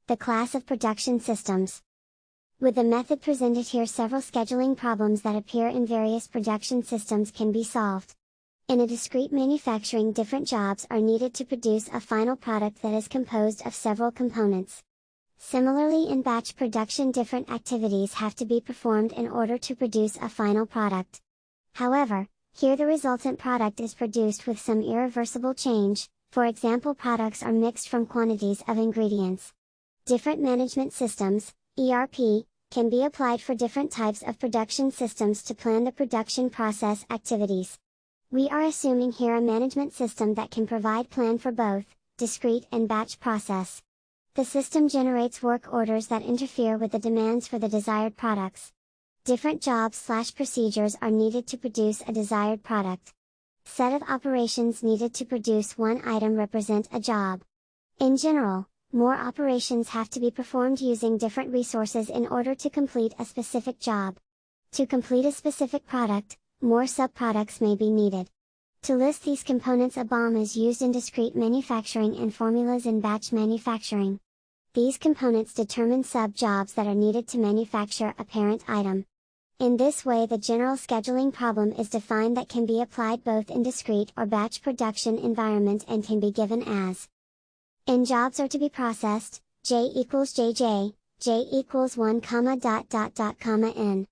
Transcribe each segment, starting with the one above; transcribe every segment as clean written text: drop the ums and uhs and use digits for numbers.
the class of production systems. With the method presented here, several scheduling problems that appear in various production systems can be solved. In a discrete manufacturing, different jobs are needed to produce a final product that is composed of several components. Similarly, in batch production, different activities have to be performed in order to produce a final product. However, here the resultant product is produced with some irreversible change, for example, products are mixed from quantities of ingredients. Different management systems, ERP, can be applied for different types of production systems to plan the production process activities. We are assuming here a management system that can provide plan for both, discrete and batch process. The system generates work orders that interfere with the demands for the desired products. Different jobs/procedures are needed to produce a desired product. Set of operations needed to produce one item represent a job. In general, more operations have to be performed using different resources in order to complete a specific job. To complete a specific product, more subproducts may be needed. To list these components, a BOM is used in discrete manufacturing and formulas in batch manufacturing. These components determine sub-jobs that are needed to manufacture a parent item. In this way, the general scheduling problem is defined that can be applied both in discrete or batch production environment and can be given as: N jobs are to be processed, J equals JJ, J equals 1, N.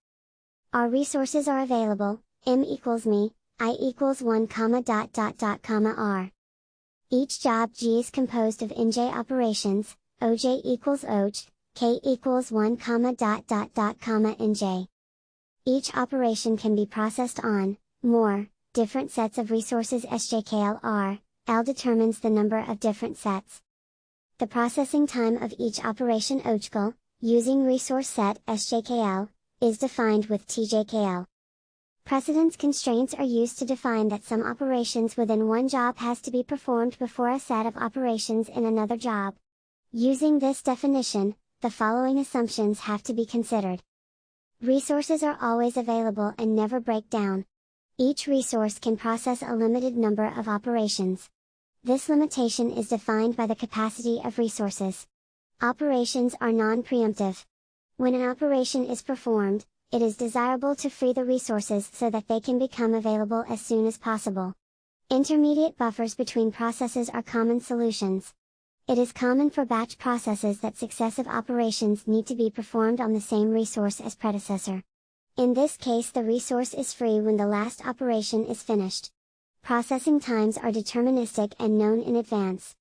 R resources are available, M equals me, I equals 1, R. Each job G is composed of NJ operations, OJ equals OJ, K equals 1, NJ. Each operation can be processed on more different sets of resources SJKLR. L determines the number of different sets. The processing time of each operation OJKL, using resource set SJKL, is defined with TJKL. Precedence constraints are used to define that some operations within one job has to be performed before a set of operations in another job. Using this definition, the following assumptions have to be considered. Resources are always available and never break down. Each resource can process a limited number of operations. This limitation is defined by the capacity of resources. Operations are non-preemptive. When an operation is performed, it is desirable to free the resources so that they can become available as soon as possible. Intermediate buffers between processes are common solutions. It is common for batch processes that successive operations need to be performed on the same resource as predecessor. In this case, the resource is free when the last operation is finished. Processing times are deterministic and known in advance.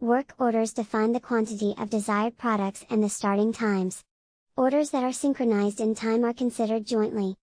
Work orders define the quantity of desired products and the starting times. Orders that are synchronized in time are considered jointly.